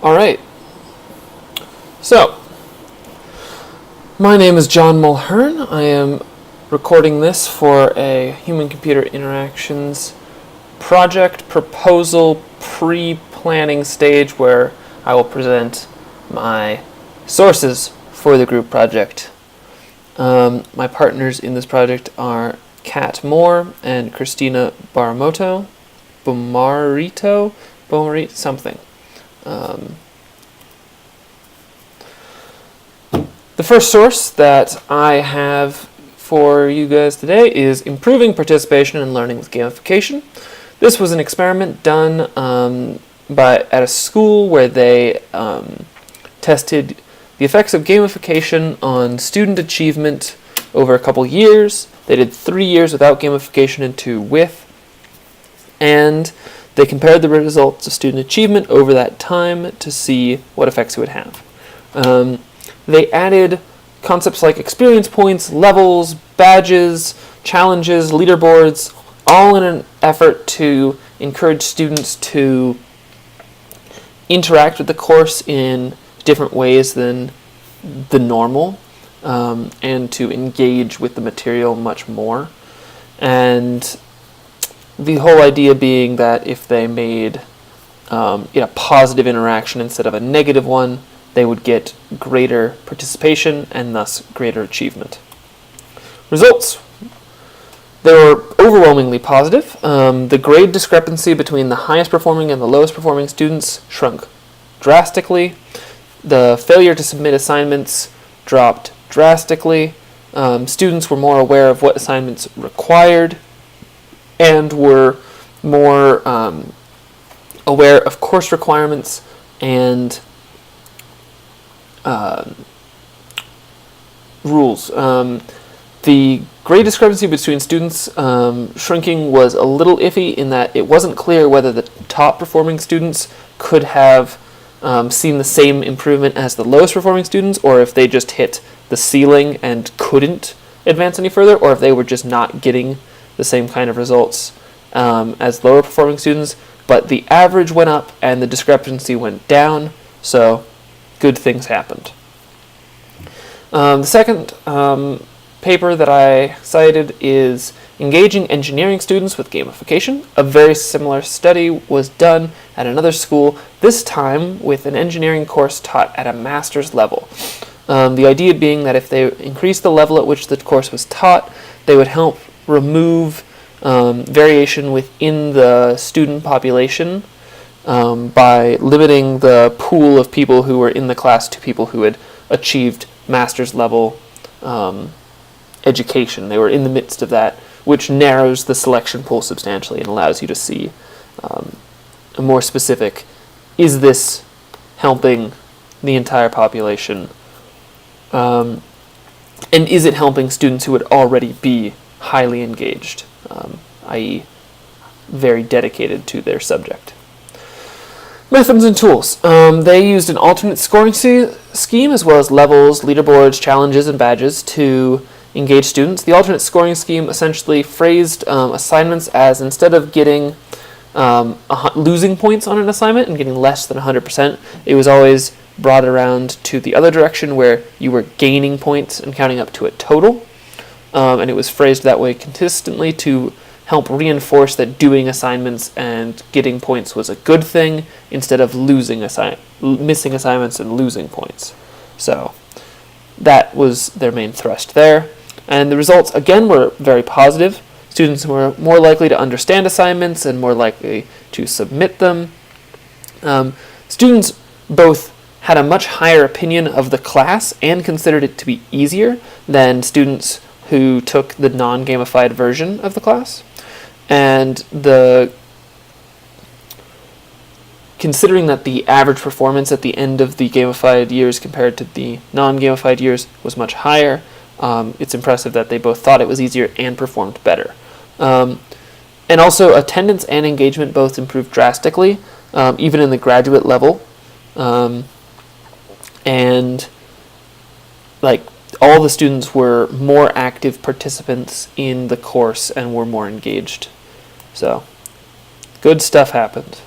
All right. So, my name is John Mulhern. I am recording this for a human-computer interactions project proposal pre-planning stage where I will present my sources for the group project. My partners in this project are Kat Moore and Christina Bomarito, something. The first source that I have for you guys today is Improving Participation and Learning with Gamification. This was an experiment done at a school where they tested the effects of gamification on student achievement over a couple years. They did 3 years without gamification and 2 with, and they compared the results of student achievement over that time to see what effects it would have. They added concepts like experience points, levels, badges, challenges, leaderboards, all in an effort to encourage students to interact with the course in different ways than the normal, and to engage with the material much more. And the whole idea being that if they made a positive interaction instead of a negative one, they would get greater participation and thus greater achievement. Results. They were overwhelmingly positive. The grade discrepancy between the highest performing and the lowest performing students shrunk drastically. The failure to submit assignments dropped drastically. Students were more aware of what assignments required and were more aware of course requirements and rules. The grade discrepancy between students shrinking was a little iffy in that it wasn't clear whether the top performing students could have seen the same improvement as the lowest performing students, or if they just hit the ceiling and couldn't advance any further, or if they were just not getting the same kind of results as lower performing students. But the average went up and the discrepancy went down, so good things happened. The second paper that I cited is Engaging Engineering Students with Gamification. A very similar study was done at another school, this time with an engineering course taught at a master's level. The idea being that if they increased the level at which the course was taught, they would help remove variation within the student population by limiting the pool of people who were in the class to people who had achieved master's level education. They were in the midst of that, which narrows the selection pool substantially and allows you to see a more specific, is this helping the entire population? And is it helping students who would already be highly engaged, i.e. very dedicated to their subject? Methods and tools. They used an alternate scoring scheme as well as levels, leaderboards, challenges, and badges to engage students. The alternate scoring scheme essentially phrased assignments as, instead of getting losing points on an assignment and getting less than 100%, it was always brought around to the other direction where you were gaining points and counting up to a total. And it was phrased that way consistently to help reinforce that doing assignments and getting points was a good thing instead of missing assignments and losing points. So that was their main thrust there. And the results, again, were very positive. Students were more likely to understand assignments and more likely to submit them. Students both had a much higher opinion of the class and considered it to be easier than students who took the non-gamified version of the class. And considering that the average performance at the end of the gamified years compared to the non-gamified years was much higher, it's impressive that they both thought it was easier and performed better. And also attendance and engagement both improved drastically, even in the graduate level. And all the students were more active participants in the course and were more engaged. So, good stuff happened.